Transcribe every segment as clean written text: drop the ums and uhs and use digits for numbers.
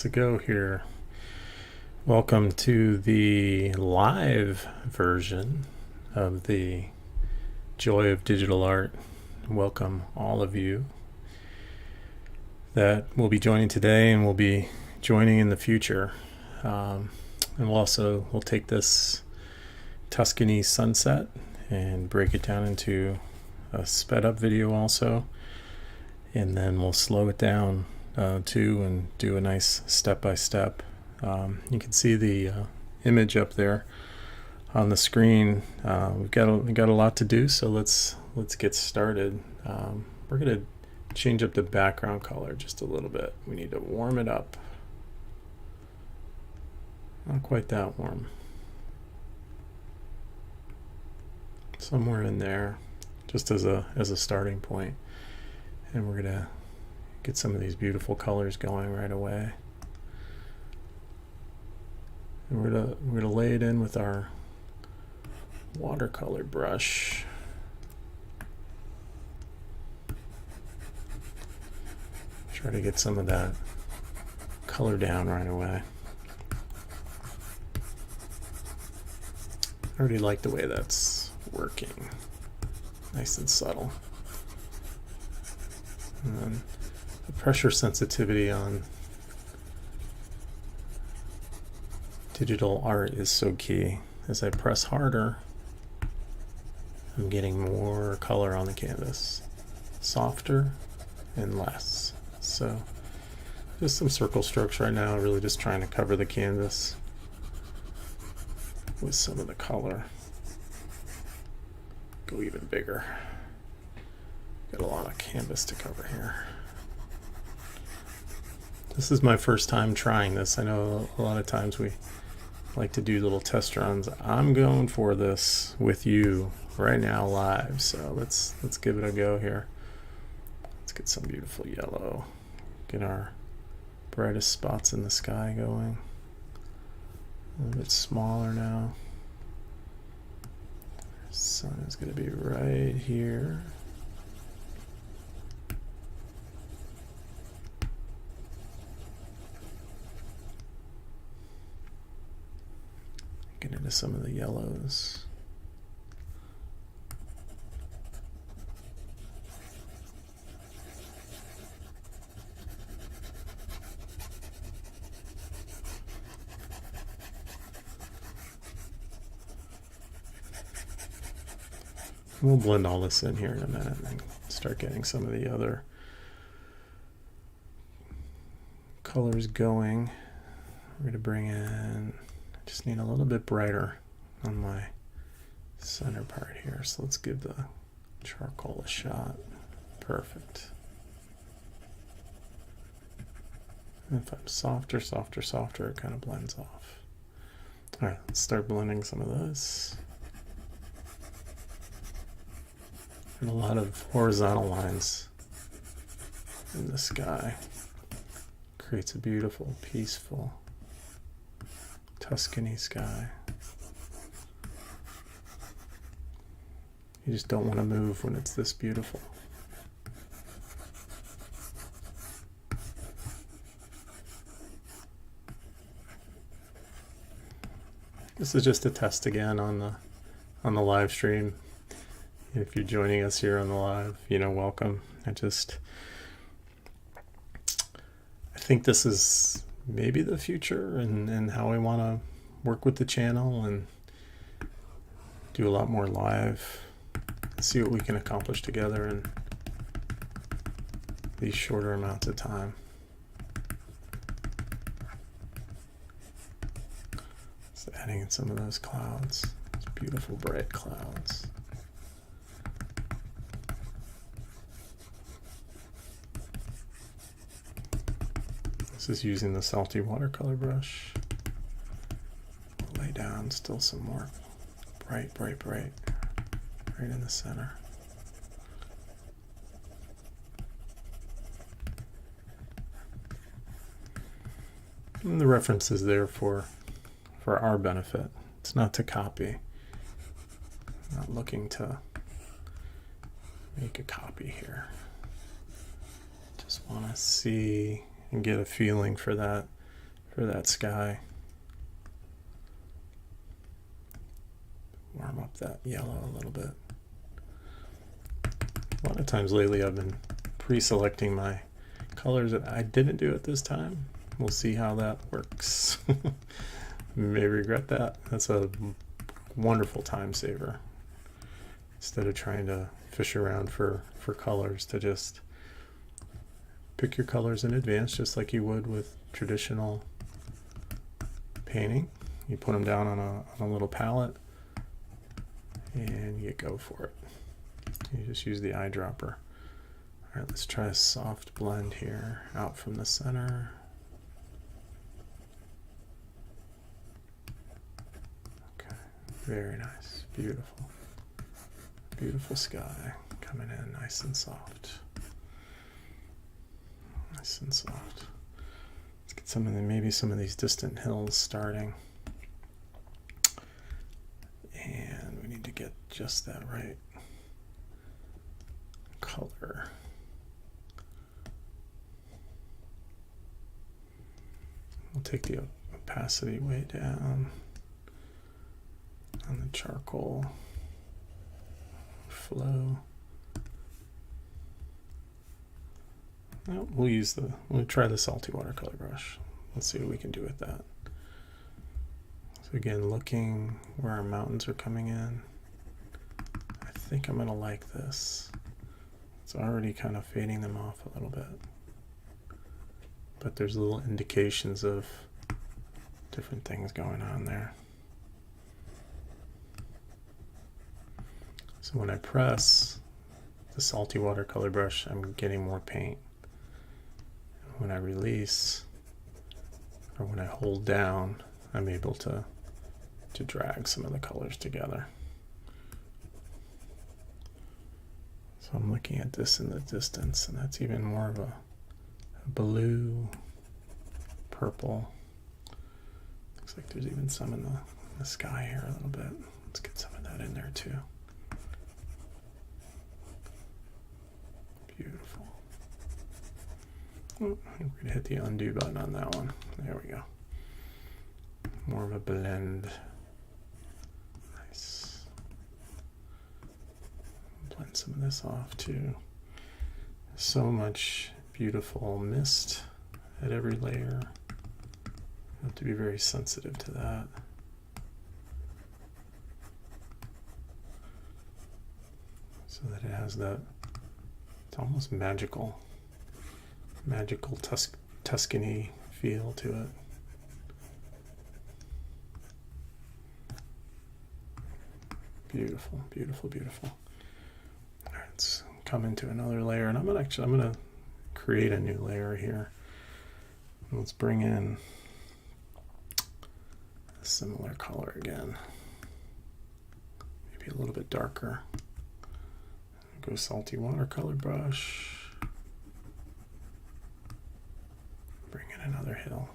To go here. Welcome to the live version of the Joy of Digital Art. Welcome all of you that will be joining today and will be joining in the future. And we'll take this Tuscany Sunset and break it down into a sped up video also, and then we'll slow it down too and do a nice step-by-step. You can see the image up there on the screen. We've got a lot to do, so let's get started. We're going to change up the background color just a little bit. We need to warm it up. Not quite that warm. Somewhere in there, just as a starting point. And we're going to get some of these beautiful colors going right away. And we're gonna lay it in with our watercolor brush. Try to get some of that color down right away. I already like the way that's working. Nice and subtle. And then the pressure sensitivity on digital art is so key. As I press harder, I'm getting more color on the canvas. Softer and less. So just some circle strokes right now, really just trying to cover the canvas with some of the color. Go even bigger. Got a lot of canvas to cover here. This is my first time trying this. I know a lot of times we like to do little test runs. I'm going for this with you right now live, so let's give it a go here. Let's get some beautiful yellow. Get our brightest spots in the sky going. A little bit smaller now. The sun is going to be right here. Get into some of the yellows. We'll blend all this in here in a minute and start getting some of the other colors going. We're going to bring in, just need a little bit brighter on my center part here. So let's give the charcoal a shot. Perfect. And if I'm softer, it kind of blends off. All right, let's start blending some of this. And a lot of horizontal lines in the sky. Creates a beautiful, peaceful Tuscany sky. You just don't want to move when it's this beautiful. This is just a test again on the live stream. If you're joining us here on the live, welcome. I think this is maybe the future and how we want to work with the channel and do a lot more live, see what we can accomplish together in these shorter amounts of time. Just adding in some of those clouds, those beautiful bright clouds. This is using the salty watercolor brush. Lay down still some more bright right in the center. And the reference is there for our benefit. It's not to copy. I'm not looking to make a copy here. Just want to see and get a feeling for that for that sky. Warm up that yellow a little bit. A lot of times lately I've been pre-selecting my colors that I didn't do it this time. We'll see how that works. May regret that. That's a wonderful time saver. Instead of trying to fish around for colors, to just pick your colors in advance, just like you would with traditional painting. You put them down on a little palette and you go for it. You just use the eyedropper. All right, let's try a soft blend here, out from the center. Okay, very nice, beautiful. Beautiful sky coming in nice and soft. Nice and soft. Let's get maybe some of these distant hills starting. And we need to get just that right color. We'll take the opacity way down on the charcoal flow. Well, we'll try the salty watercolor brush. Let's see what we can do with that. So again, looking where our mountains are coming in. I think I'm gonna like this. It's already kind of fading them off a little bit. But there's little indications of different things going on there. So when I press the salty watercolor brush, I'm getting more paint. When I release, or when I hold down, I'm able to drag some of the colors together. So I'm looking at this in the distance, and that's even more of a blue, purple. Looks like there's even some in the sky here a little bit. Let's get some of that in there too. Beautiful. Oh, I think we're gonna hit the undo button on that one. There we go. More of a blend. Nice. Blend some of this off too. So much beautiful mist at every layer. You have to be very sensitive to that. So that it has that, it's almost magical Tuscany feel to it. Beautiful, beautiful, beautiful. All right, let's come into another layer, and I'm gonna create a new layer here. Let's bring in a similar color again, maybe a little bit darker. Go salty watercolor brush. Bring in another hill.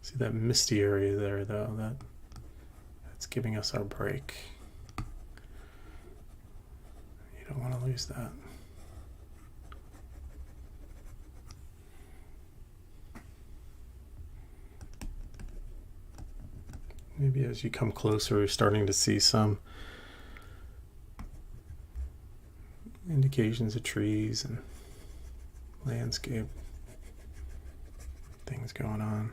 See that misty area there, though? That's giving us our break. You don't want to lose that. Maybe as you come closer, you're starting to see some indications of trees and landscape things going on.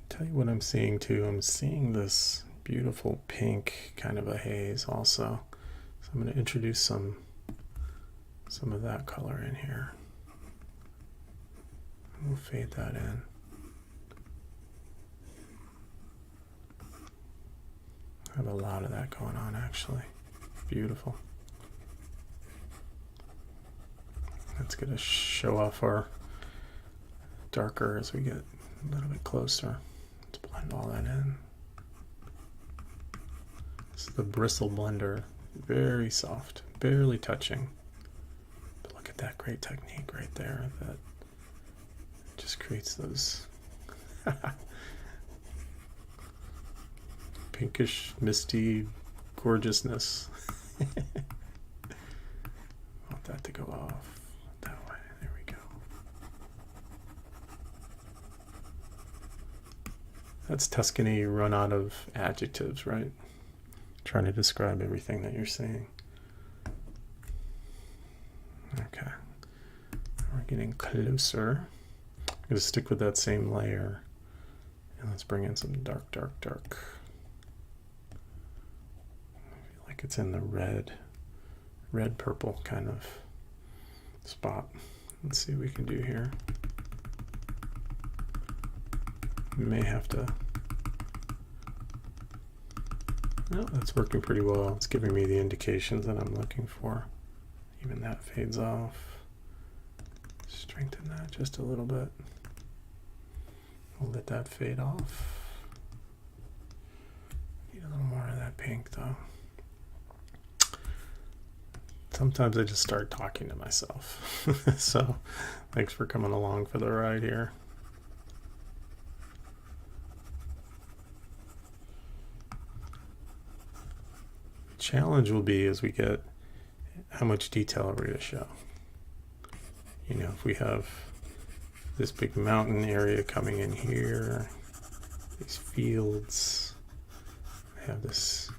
Tell you what I'm seeing too. I'm seeing this beautiful pink kind of a haze also. So I'm going to introduce some of that color in here. We'll fade that in. I have a lot of that going on actually. Beautiful. That's going to show off our darker as we get a little bit closer. Let's blend all that in. This is the bristle blender. Very soft, barely touching. But look at that great technique right there. That just creates those pinkish, misty gorgeousness. Want that to go off that way. There we go. That's Tuscany run out of adjectives, right? Trying to describe everything that you're seeing. Okay, we're getting closer. I'm going to stick with that same layer, and let's bring in some dark, dark, dark. I feel like it's in the red purple kind of spot. Let's see what we can do here. We may have to. No, that's working pretty well. It's giving me the indications that I'm looking for. Even that fades off. Strengthen that just a little bit. We'll let that fade off. Need a little more of that pink though. Sometimes I just start talking to myself. So thanks for coming along for the ride here. The challenge will be as we get how much detail are we going to show. You know, if we have this big mountain area coming in here, these fields, I have this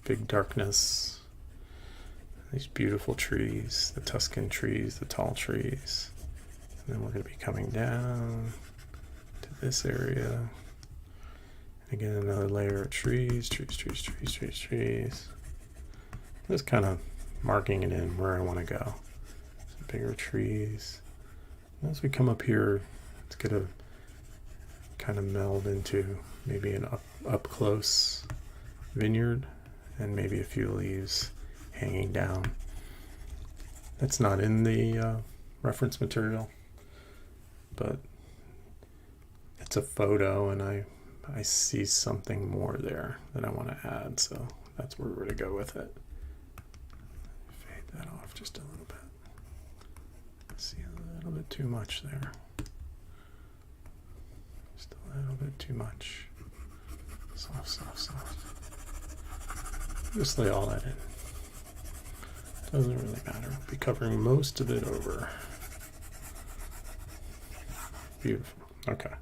big darkness, these beautiful trees, the Tuscan trees, the tall trees. And then we're going to be coming down to this area. And again, another layer of trees, trees, trees, trees, trees, trees. Just kind of marking it in where I want to go. Some bigger trees. And as we come up here, it's going to kind of meld into maybe an up close vineyard and maybe a few leaves hanging down. That's not in the reference material, but it's a photo and I see something more there that I want to add, so that's where we're going to go with it. Fade that off just a little bit. See a little bit too much there. Just a little bit too much. Soft, soft, soft. Just lay all that in. Doesn't really matter. I'll be covering most of it over. Beautiful. Okay.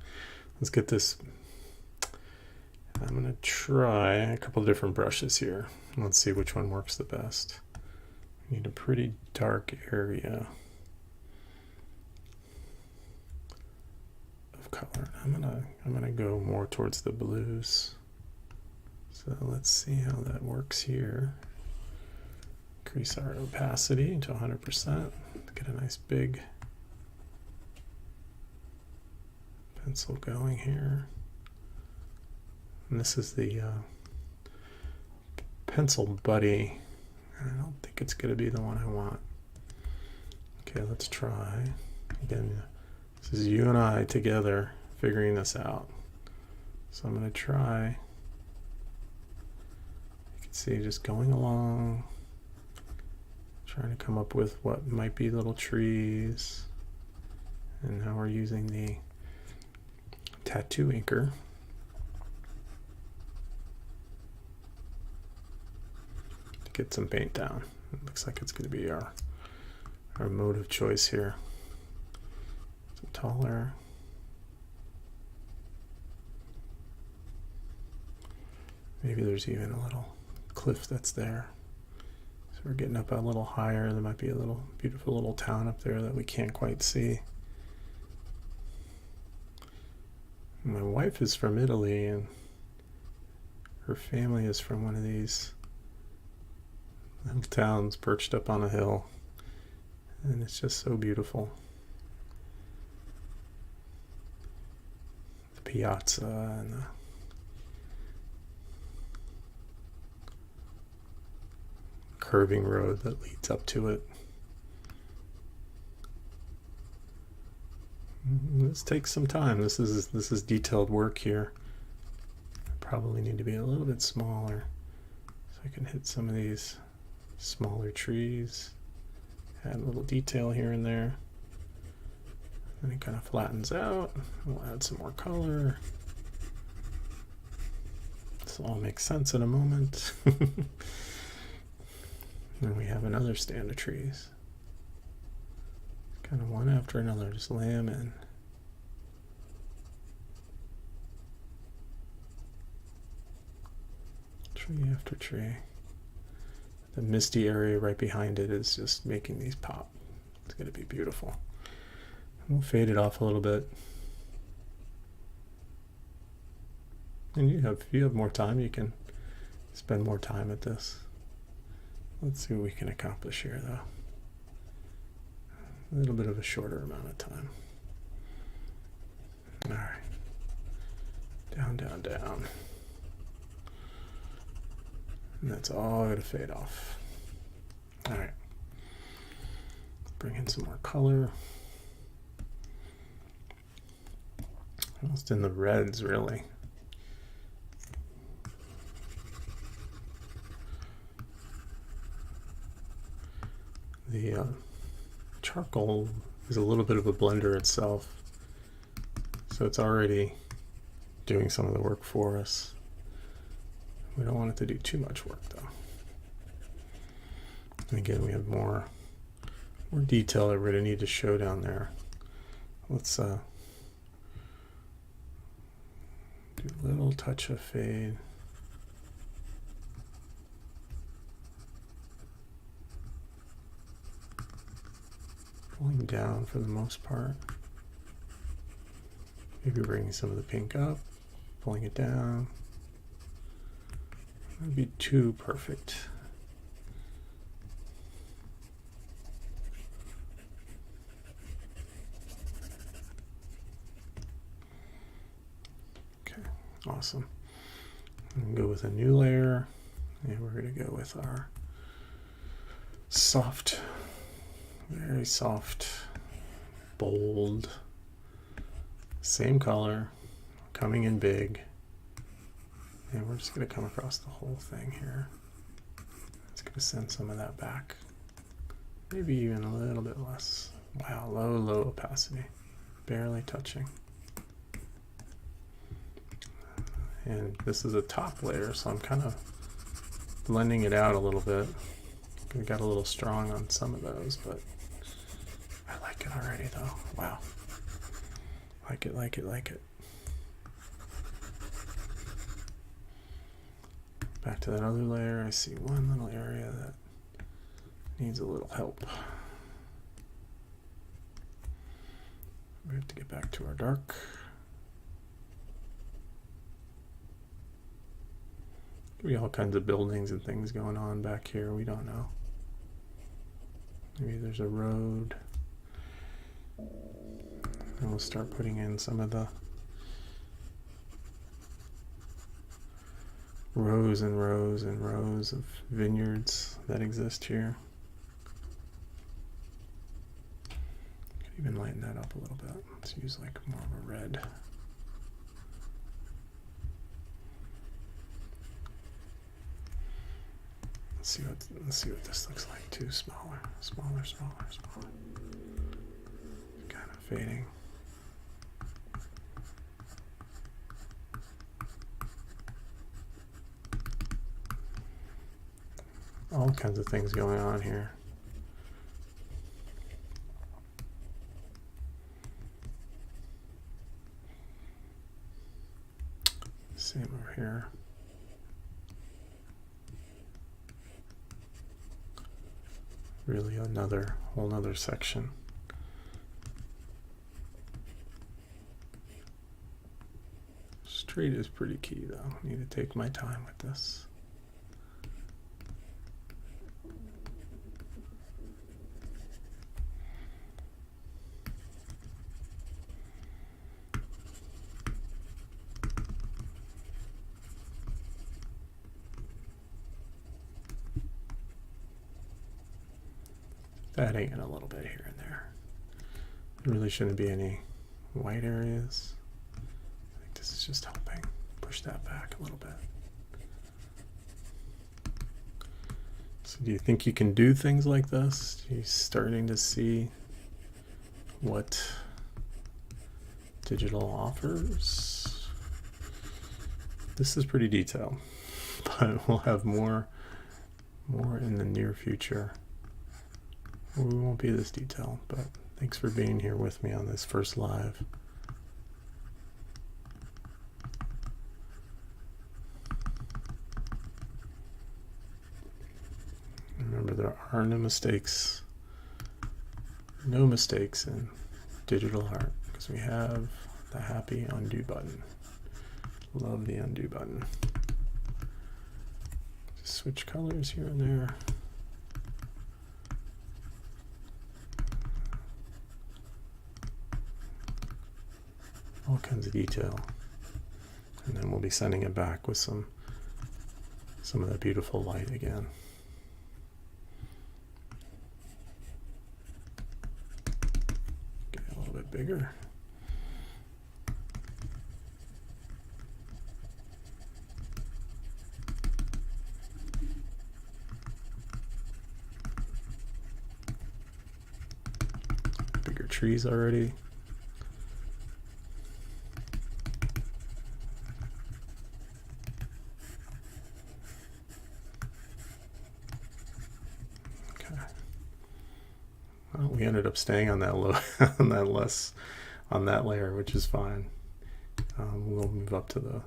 Let's get this. I'm going to try a couple of different brushes here. Let's see which one works the best. We need a pretty dark area of color. I'm gonna go more towards the blues. So let's see how that works here. Increase our opacity to 100%. Get a nice big pencil going here. And this is the pencil buddy. I don't think it's going to be the one I want. Okay, let's try. Again, this is you and I together figuring this out. So I'm going to try. You can see just going along, trying to come up with what might be little trees. And now we're using the tattoo inker. Get some paint down. It looks like it's going to be our mode of choice here. Some taller. Maybe there's even a little cliff that's there. So we're getting up a little higher. There might be a little beautiful little town up there that we can't quite see. My wife is from Italy and her family is from one of these little towns perched up on a hill, and it's just so beautiful. The piazza and the curving road that leads up to it. This takes some time. This is detailed work here. I probably need to be a little bit smaller so I can hit some of these smaller trees, add a little detail here and there, and it kind of flattens out. We'll add some more color. This will all make sense in a moment. Then we have another stand of trees, kind of one after another, just lay them in. Tree after tree. The misty area right behind it is just making these pop. It's going to be beautiful. We'll fade it off a little bit. And if you have more time, you can spend more time at this. Let's see what we can accomplish here, though. A little bit of a shorter amount of time. All right. Down, down, down. And that's all going to fade off. All right. Bring in some more color. Almost in the reds, really. The charcoal is a little bit of a blender itself, so it's already doing some of the work for us. We don't want it to do too much work, though. And again, we have more detail that we're going to need to show down there. Let's do a little touch of fade. Pulling down for the most part. Maybe bringing some of the pink up, pulling it down. That would be too perfect. Okay, awesome. I'm going to go with a new layer, and we're going to go with our soft, very soft, bold, same color, coming in big. And we're just going to come across the whole thing here. It's going to send some of that back. Maybe even a little bit less. Wow, low opacity. Barely touching. And this is a top layer, so I'm kind of blending it out a little bit. I got a little strong on some of those, but I like it already though. Wow. Like it, like it, like it. Back to that other layer, I see one little area that needs a little help. We have to get back to our dark. Could be all kinds of buildings and things going on back here, we don't know. Maybe there's a road. And we'll start putting in some of the rows and rows and rows of vineyards that exist here. Could even lighten that up a little bit. Let's use like more of a red. Let's see what this looks like too. Smaller. Kind of fading. All kinds of things going on here. Same over here. Really whole nother section. Straight is pretty key though. I need to take my time with this. Adding in a little bit here and there. There really shouldn't be any white areas. I think this is just helping push that back a little bit. So do you think you can do things like this? Are you starting to see what digital offers? This is pretty detailed, but we'll have more in the near future. We won't be this detailed, but thanks for being here with me on this first live. Remember, there are no mistakes in digital art because we have the happy undo button. Love the undo button. Just switch colors here and there. All kinds of detail. And then we'll be sending it back with some of that beautiful light again. Get a little bit bigger. Bigger trees already. Well, we ended up staying on that low, on that layer, which is fine. We'll move up to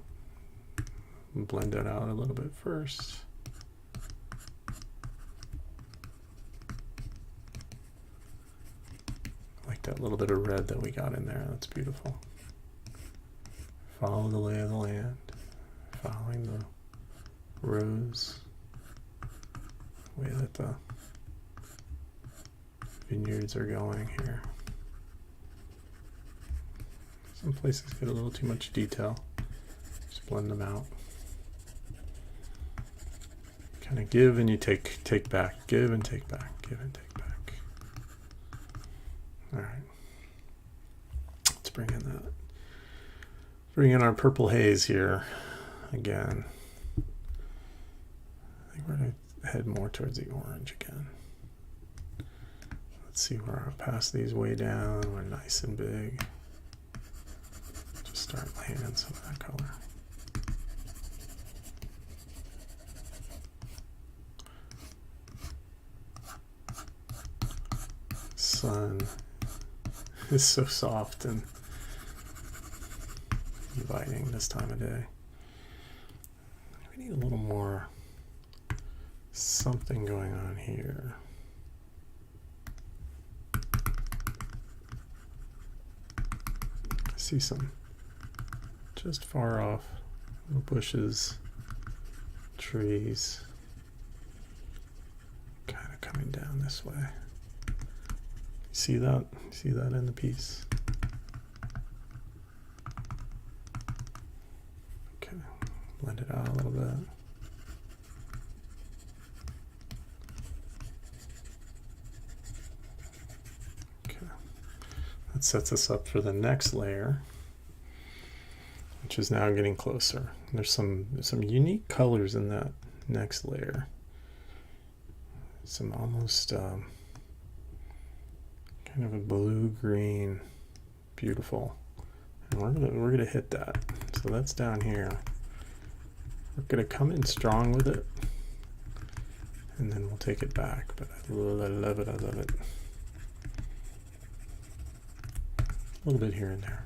blend it out a little bit first. I like that little bit of red that we got in there. That's beautiful. Follow the lay of the land, following the rows, the way that the vineyards are going here. Some places get a little too much detail. Just blend them out. Kind of give and you take back. Give and take back. Give and take back. All right. Let's bring in that. Bring in our purple haze here again. I think we're going to head more towards the orange again. Let's see where I'll pass these way down. We're nice and big. Just start laying in some of that color. Sun is so soft and inviting this time of day. We need a little more something going on here. I see some just far off little bushes, trees, kind of coming down this way. See that? See that in the piece? Okay, blend it out a little bit. Okay, that sets us up for the next layer, which is now getting closer. There's some unique colors in that next layer. Some almost kind of a blue-green, beautiful. And we're gonna hit that. So that's down here. We're gonna come in strong with it, and then we'll take it back. But I love it. I love it. A little bit here and there.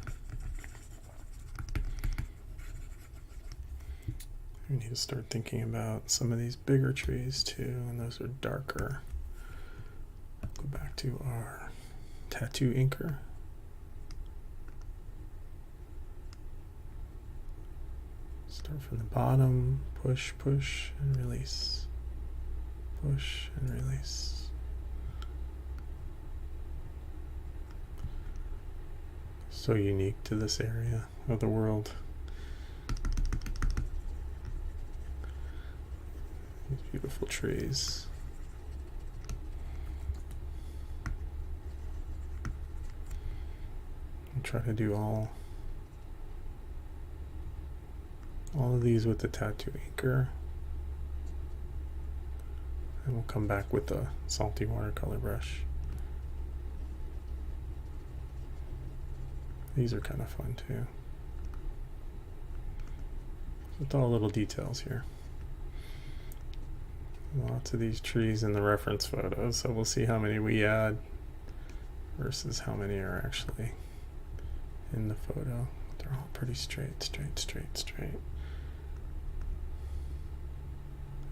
We need to start thinking about some of these bigger trees too, and those are darker. Go back to our tattoo inker. Start from the bottom, push, push, and release. Push and release. So unique to this area of the world. These beautiful trees. Try to do all of these with the tattoo inker, and we'll come back with the salty watercolor brush. These are kind of fun too. With all little details here. Lots of these trees in the reference photos, so we'll see how many we add versus how many are actually in the photo. They're all pretty straight.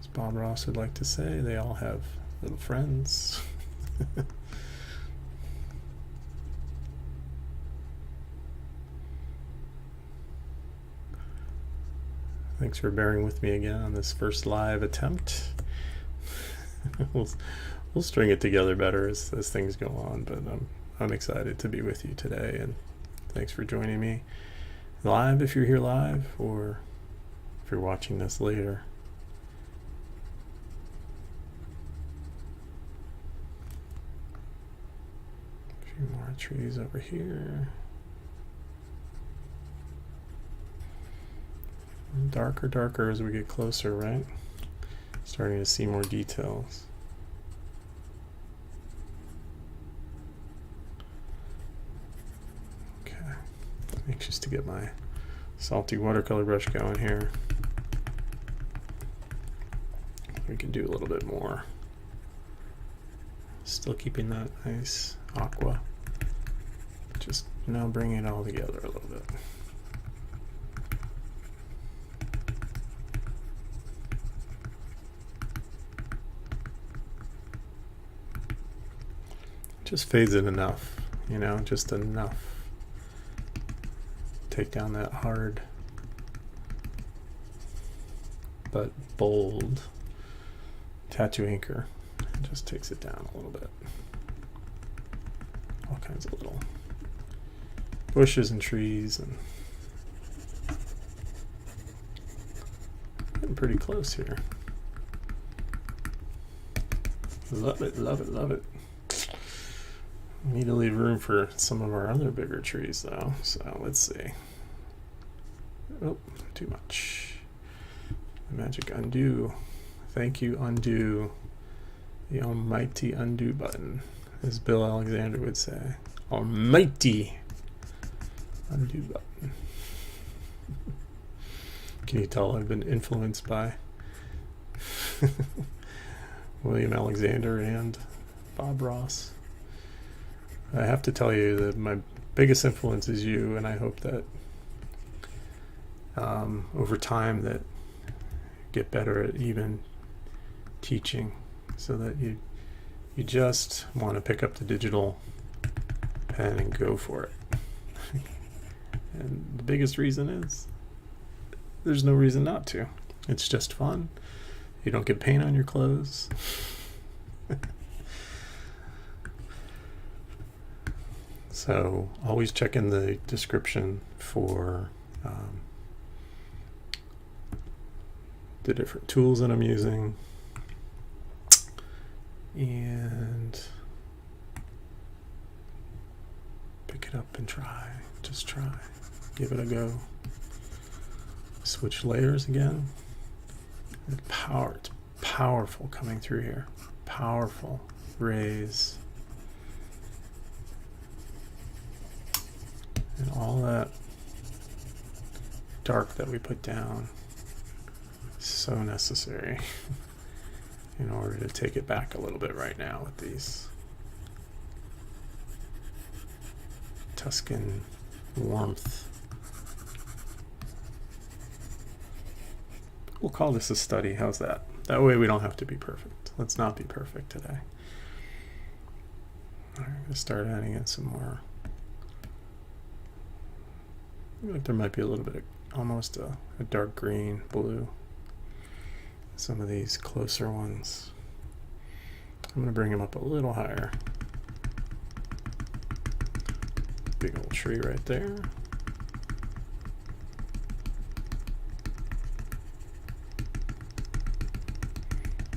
As Bob Ross would like to say, they all have little friends. Thanks for bearing with me again on this first live attempt. We'll string it together better as things go on, but I'm excited to be with you today, and thanks for joining me live if you're here live, or if you're watching this later. A few more trees over here. Darker as we get closer, right? Starting to see more details. Okay, anxious to get my salty watercolor brush going here. We can do a little bit more. Still keeping that nice aqua. Just now bringing it all together a little bit. Just fades it enough, you know, just enough. Take down that hard but bold tattoo inker. It just takes it down a little bit. All kinds of little bushes and trees, and getting pretty close here. Love it, love it, love it. We need to leave room for some of our other bigger trees though, so let's see. Oh, too much. The magic undo. Thank you, undo. The almighty undo button, as Bill Alexander would say. Almighty undo button. Can you tell I've been influenced by William Alexander and Bob Ross? I have to tell you that my biggest influence is you, and I hope that over time that you get better at even teaching, so that you just want to pick up the digital pen and go for it. And the biggest reason is there's no reason not to. It's just fun. You don't get paint on your clothes. So always check in the description for the different tools that I'm using, and pick it up and try. Just try. Give it a go. Switch layers again. And it's powerful coming through here. Powerful rays. And all that dark that we put down is so necessary in order to take it back a little bit right now with these Tuscan warmth. We'll call this a study. How's that? That way we don't have to be perfect. Let's not be perfect today. All right, I'm going to start adding in some more. I feel like there might be a little bit of almost a dark green, blue. Some of these closer ones. I'm going to bring them up a little higher. Big old tree right there.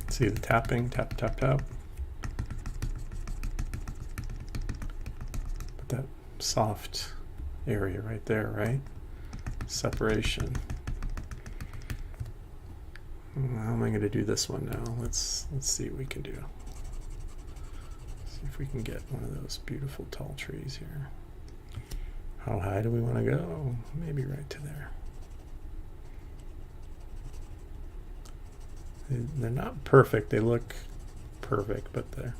See the tapping, tap, tap, tap. But that soft area right there, right? Separation. How am I going to do this one now? Let's see what we can do. See if we can get one of those beautiful tall trees here. How high do we want to go? Maybe right to there. They're not perfect. They look perfect, but they're...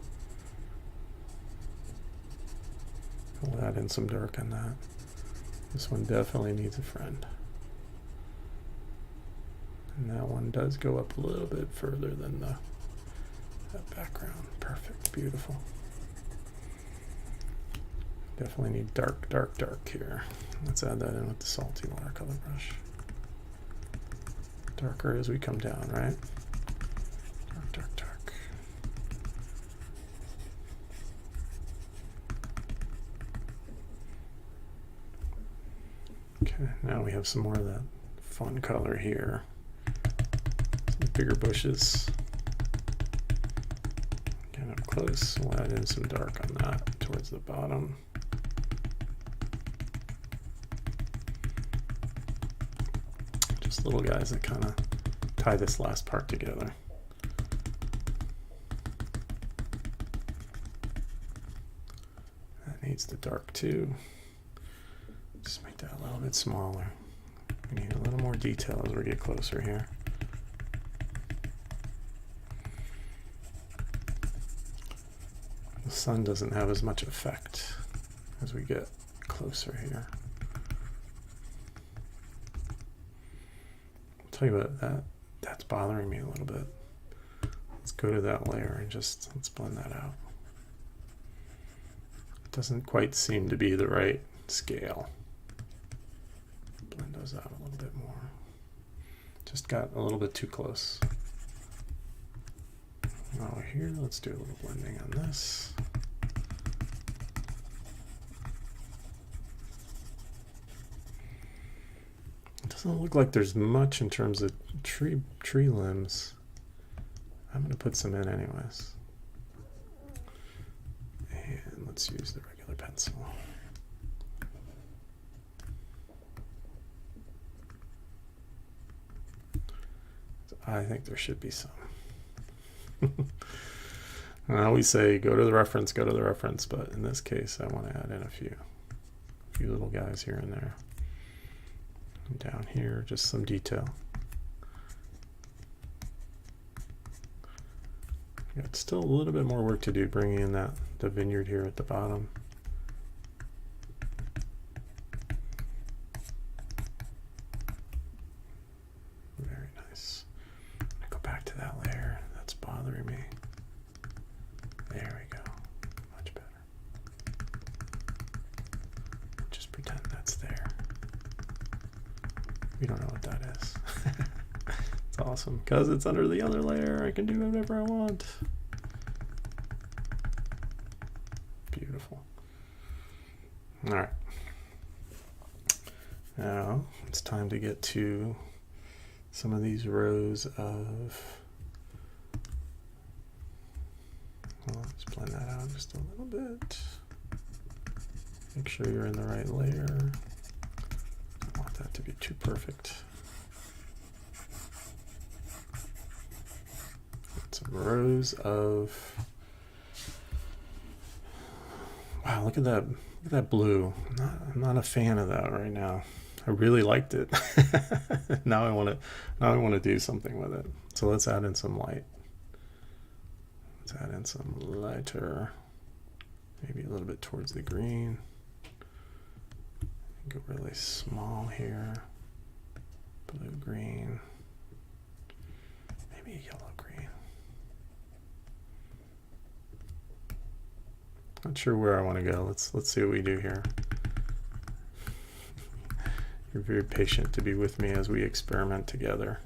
We'll add in some dark on that. This one definitely needs a friend. And that one does go up a little bit further than the that background. Perfect, beautiful. Definitely need dark, dark, dark here. Let's add that in with the salty watercolor brush. Darker as we come down, right? Dark, dark, dark. Okay, now we have some more of that fun color here. Some bigger bushes. Get up close, we'll add in some dark on that towards the bottom. Just little guys that kind of tie this last part together. That needs the dark too. Just make that a little bit smaller. We need a little more detail as we get closer here. The sun doesn't have as much effect as we get closer here. I'll tell you what, that's bothering me a little bit. Let's go to that layer and just let's blend that out. It doesn't quite seem to be the right scale. Blend those out a little bit more. Just got a little bit too close. While we're here, let's do a little blending on this. It doesn't look like there's much in terms of tree limbs. I'm going to put some in anyways. And let's use the regular pencil. I think there should be some. I always say go to the reference, but in this case I want to add in a few little guys here and there. And down here, just some detail. Got still a little bit more work to do bringing in the vineyard here at the bottom. Very nice. Go back to that layer that's bothering me. There we go. Much better. Just pretend that's there. We don't know what that is. It's awesome because it's under the other layer. I can do whatever I want. Beautiful. All right. Now it's time to get to some of these rows of, well, let's blend that out just a little bit. Make sure you're in the right layer. Don't want that to be too perfect. Some rows of, wow, look at that blue. I'm not a fan of that right now. I really liked it. Now I want to do something with it. So let's add in some light. Let's add in some lighter, maybe a little bit towards the green. Go really small here. Blue, green, maybe yellow, green. Not sure where I want to go. Let's see what we do here. You're very patient to be with me as we experiment together.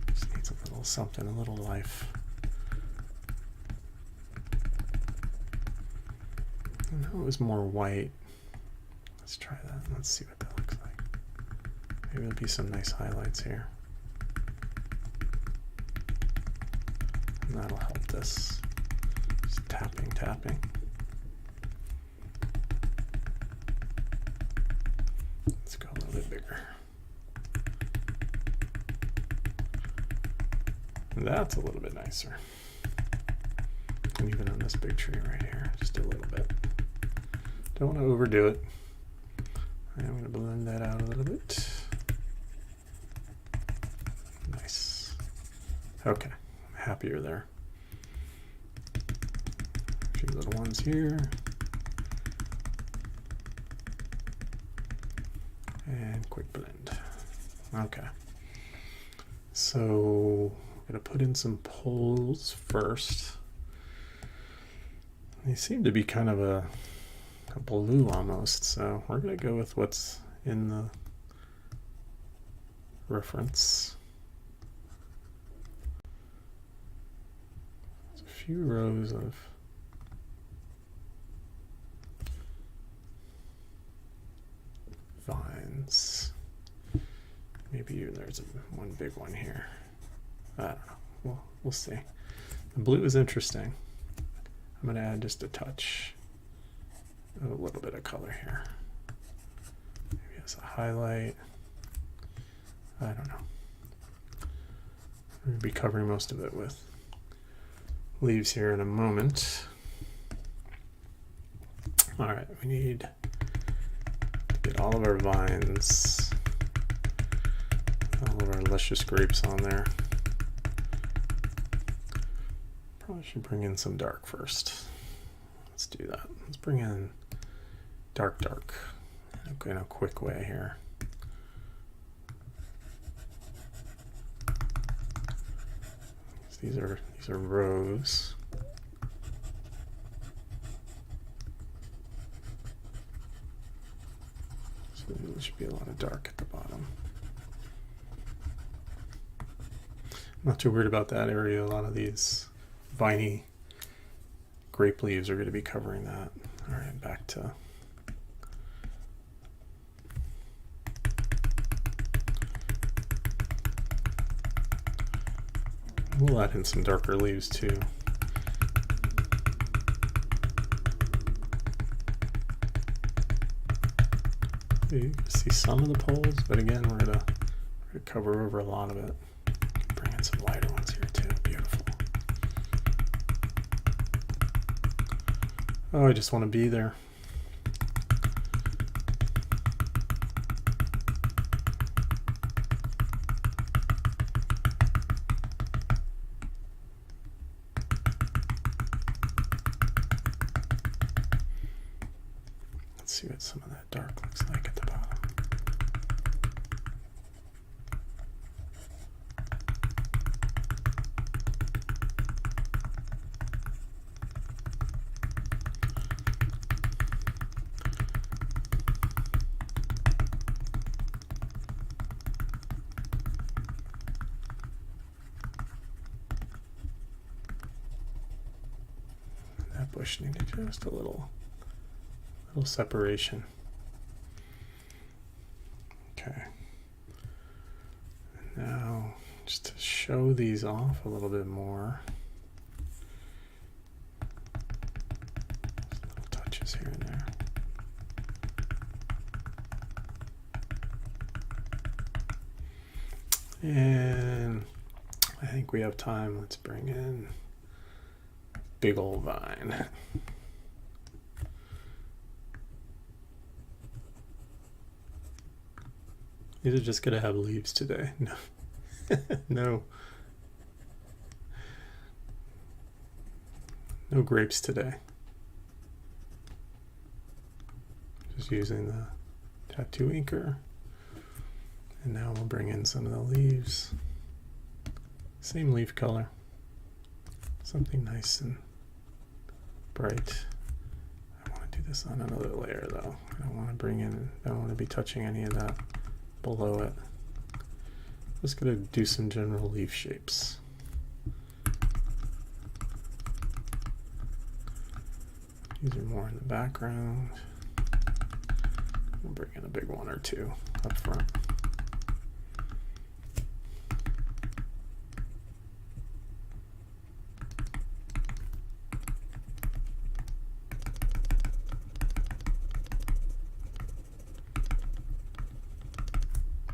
Just needs a little something, a little life. I know it was more white. Let's try that. Let's see what that looks like. Maybe there'll be some nice highlights here. And that'll help this. Just tapping, tapping. Let's go a little bit bigger. And that's a little bit nicer. And even on this big tree right here, just a little bit. Don't want to overdo it. I'm going to blend that out a little bit. Nice. Okay, I'm happier there. A few little ones here. And quick blend. Okay. So I'm going to put in some poles first. They seem to be kind of a blue almost, so we're going to go with what's in the reference. There's a few rows of vines. Maybe there's one big one here. I don't know. We'll see. The blue is interesting. I'm going to add just a touch, a little bit of color here. Maybe as a highlight. I don't know. I'm going to be covering most of it with leaves here in a moment. All right, we need to get all of our vines, all of our luscious grapes on there. Probably should bring in some dark first. Let's do that. Let's bring in dark in a quick way here. These are rows. So there should be a lot of dark at the bottom. I'm not too worried about that area. A lot of these viney grape leaves are going to be covering that. All right, back to we'll add in some darker leaves too. You can see some of the poles, but again, we're gonna cover over a lot of it. Bring in some lighter ones here too. Beautiful. Oh, I just want to be there. Let's see what some of that dark looks like at the bottom. That bush needed just a little separation. Okay. And now, just to show these off a little bit more, just little touches here and there. And I think we have time. Let's bring in big old vine. These are just gonna have leaves today. No. No grapes today. Just using the tattoo inker. And now we'll bring in some of the leaves. Same leaf color. Something nice and bright. I want to do this on another layer though. I don't want to be touching any of that below it. Just gonna do some general leaf shapes. These are more in the background. We'll bring in a big one or two up front.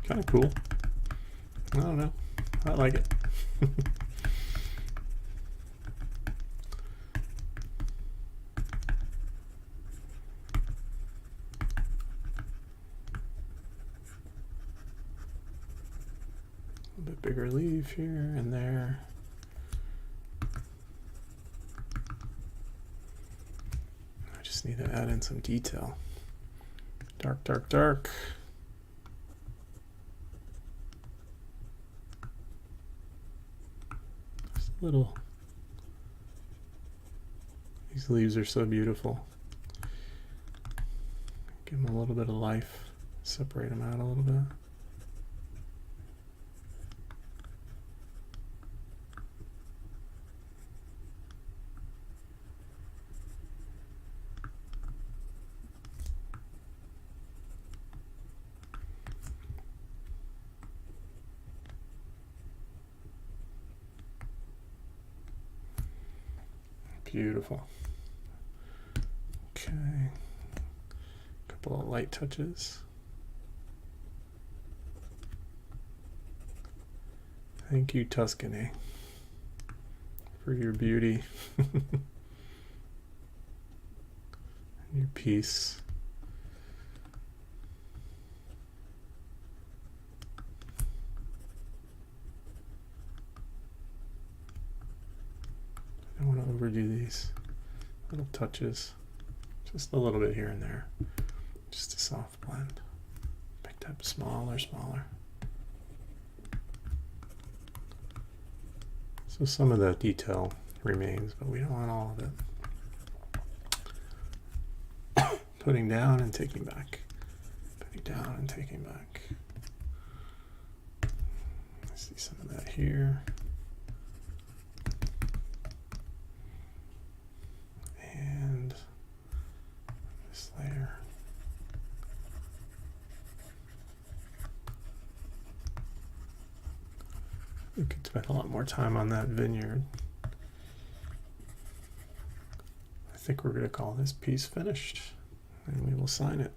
Kind of cool. I don't know. I like it. A bit bigger leaf here and there. I just need to add in some detail. Dark, dark, dark. little. These leaves are so beautiful. Give them a little bit of life. Separate them out a little bit. Beautiful. Okay. Couple of light touches. Thank you, Tuscany, for your beauty and your peace. I don't want to overdo these little touches. Just a little bit here and there. Just a soft blend. Picked up smaller. So some of the detail remains, but we don't want all of it. Putting down and taking back. Putting down and taking back. I see some of that here. And this layer. We could spend a lot more time on that vineyard. I think we're going to call this piece finished, and we will sign it.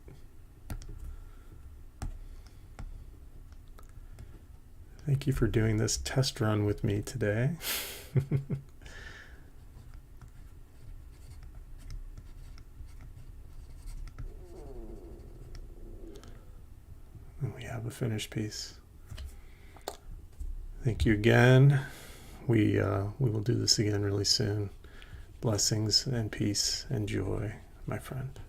Thank you for doing this test run with me today. And we have a finished piece. Thank you again. We will do this again really soon. Blessings and peace and joy, my friend.